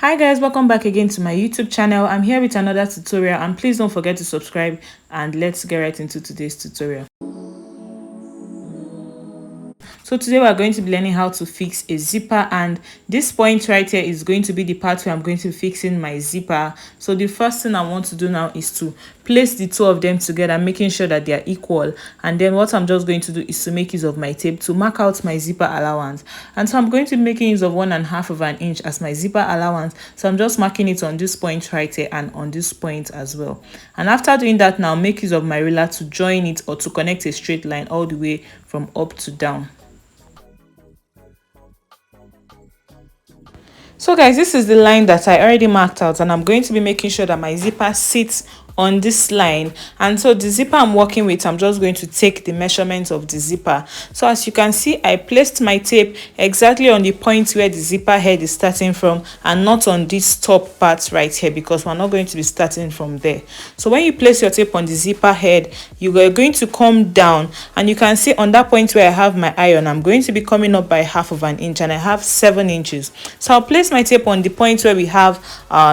Hi guys, welcome back again to my YouTube channel. I'm here with another tutorial, and please don't forget to subscribe, and let's get right into today's tutorial. So today we are going to be learning how to fix a zipper, and this point right here is going to be the part where I'm going to be fixing my zipper. So the first thing I want to do now is to place the two of them together, making sure that they are equal. And then what I'm just going to do is to make use of my tape to mark out my zipper allowance. And so I'm going to be making use of 1.5 of an inch as my zipper allowance. So I'm just marking it on this point right here and on this point as well. And after doing that, now make use of my ruler to join it or to connect a straight line all the way from up to down. So guys, this is the line that I already marked out, and I'm going to be making sure that my zipper sits on this line. And so the zipper I'm working with, I'm just going to take the measurements of the zipper. So as you can see, I placed my tape exactly on the point where the zipper head is starting from, and not on this top part right here, because we're not going to be starting from there. So when you place your tape on the zipper head, you are going to come down, and you can see on that point where I have my iron, I'm going to be coming up by 1/2 of an inch, and I have 7 inches. So I'll place my tape on the point where we have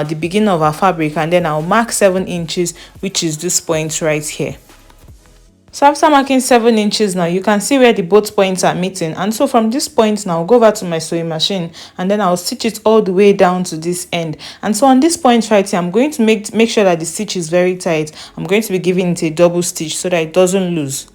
the beginning of our fabric, and then I'll mark 7 inches, which is this point right here. So after marking 7 inches, now you can see where the both points are meeting. And so from this point now, I'll go over to my sewing machine, and then I'll stitch it all the way down to this end. And so on this point right here, I'm going to make sure that the stitch is very tight. I'm going to be giving it a double stitch so that it doesn't lose.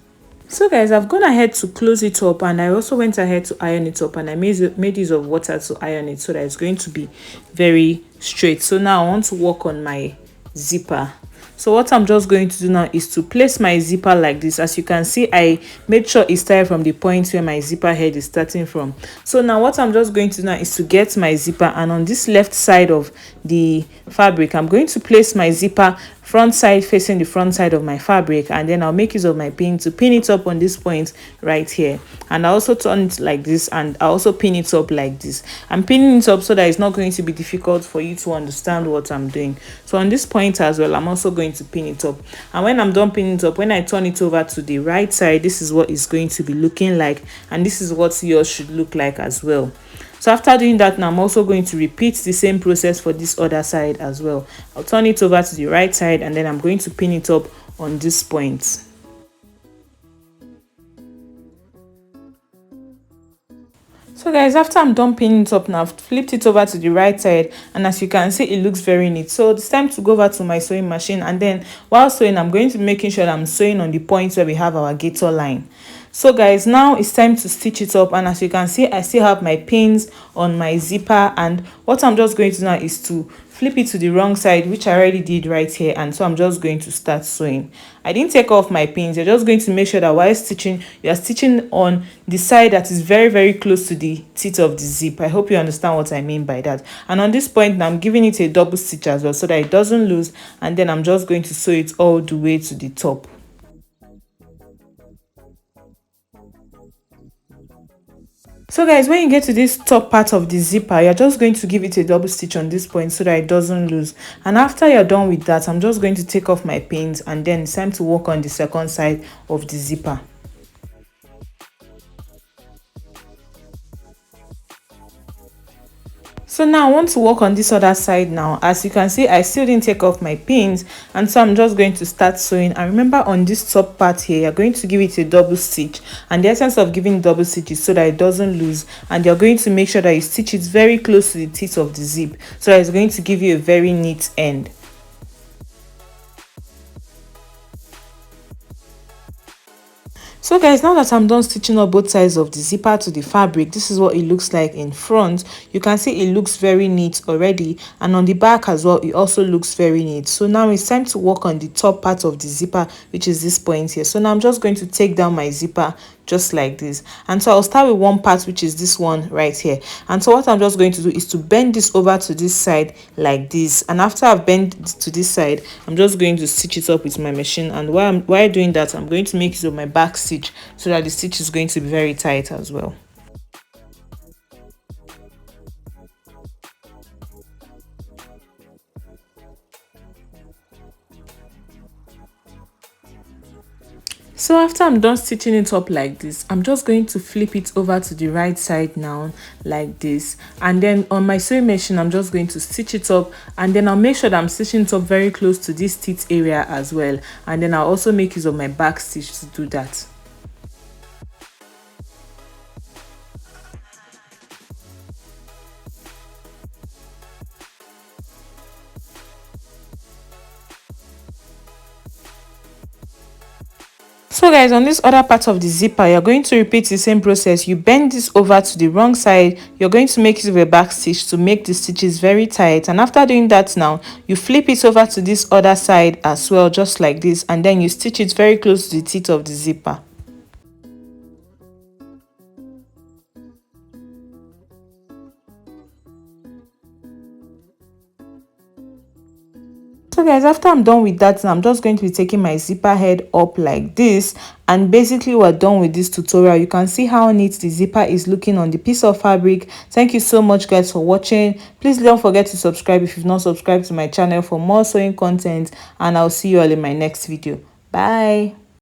So guys, I've gone ahead to close it up, and I also went ahead to iron it up, and I made use of water to iron it so that it's going to be very straight. So now I want to work on my zipper. So what I'm just going to do now is to place my zipper like this. As you can see, I made sure it started from the point where my zipper head is starting from. So now what I'm just going to do now is to get my zipper, and on this left side of the fabric, I'm going to place my zipper front side facing the front side of my fabric, and then I'll make use of my pin to pin it up on this point right here. And I also turn it like this, and I also pin it up like this. I'm pinning it up so that it's not going to be difficult for you to understand what I'm doing. So on this point as well, I'm also going to pin it up. And when I'm done pinning it up, when I turn it over to the right side, this is what it's going to be looking like, and this is what yours should look like as well. So after doing that, now I'm also going to repeat the same process for this other side as well. I'll turn it over to the right side, and then I'm going to pin it up on this point. So guys, after I'm done pinning it up now, I've flipped it over to the right side, and as you can see, it looks very neat. So it's time to go over to my sewing machine, and then while sewing, I'm going to be making sure that I'm sewing on the point where we have our gator line. So guys, now it's time to stitch it up, and as you can see, I still have my pins on my zipper, and what I'm just going to do now is to flip it to the wrong side, which I already did right here. And so I'm just going to start sewing. I didn't take off my pins. You're just going to make sure that while stitching, you're stitching on the side that is very, very close to the teeth of the zip. I hope you understand what I mean by that. And on this point now, I'm giving it a double stitch as well so that it doesn't lose, and then I'm just going to sew it all the way to the top. So guys, when you get to this top part of the zipper, you're just going to give it a double stitch on this point so that it doesn't lose. And after you're done with that, I'm just going to take off my pins, and then it's time to work on the second side of the zipper. So now I want to work on this other side now. As you can see, I still didn't take off my pins, and so I'm just going to start sewing. And remember, on this top part here, you're going to give it a double stitch, and the essence of giving double stitch is so that it doesn't lose, and you're going to make sure that you stitch it very close to the teeth of the zip so that it's going to give you a very neat end. So guys, now that I'm done stitching up both sides of the zipper to the fabric, this is what it looks like in front. You can see it looks very neat already, and on the back as well, it also looks very neat. So now it's time to work on the top part of the zipper, which is this point here. So now I'm just going to take down my zipper just like this, and so I'll start with one part, which is this one right here. And so what I'm just going to do is to bend this over to this side like this, and after I've bent to this side, I'm just going to stitch it up with my machine. And while doing that, I'm going to make use of my back stitch so that the stitch is going to be very tight as well. So after I'm done stitching it up like this, I'm just going to flip it over to the right side now like this, and then on my sewing machine I'm just going to stitch it up, and then I'll make sure that I'm stitching it up very close to this teeth area as well, and then I'll also make use of my back stitch to do that. So guys, on this other part of the zipper, you're going to repeat the same process. You bend this over to the wrong side, you're going to make use of a back stitch to make the stitches very tight, and after doing that now, you flip it over to this other side as well, just like this, and then you stitch it very close to the teeth of the zipper. So guys, after I'm done with that, I'm just going to be taking my zipper head up like this, and basically we're done with this tutorial. You can see how neat the zipper is looking on the piece of fabric. Thank you so much guys for watching. Please don't forget to subscribe if you've not subscribed to my channel for more sewing content, and I'll see you all in my next video. Bye.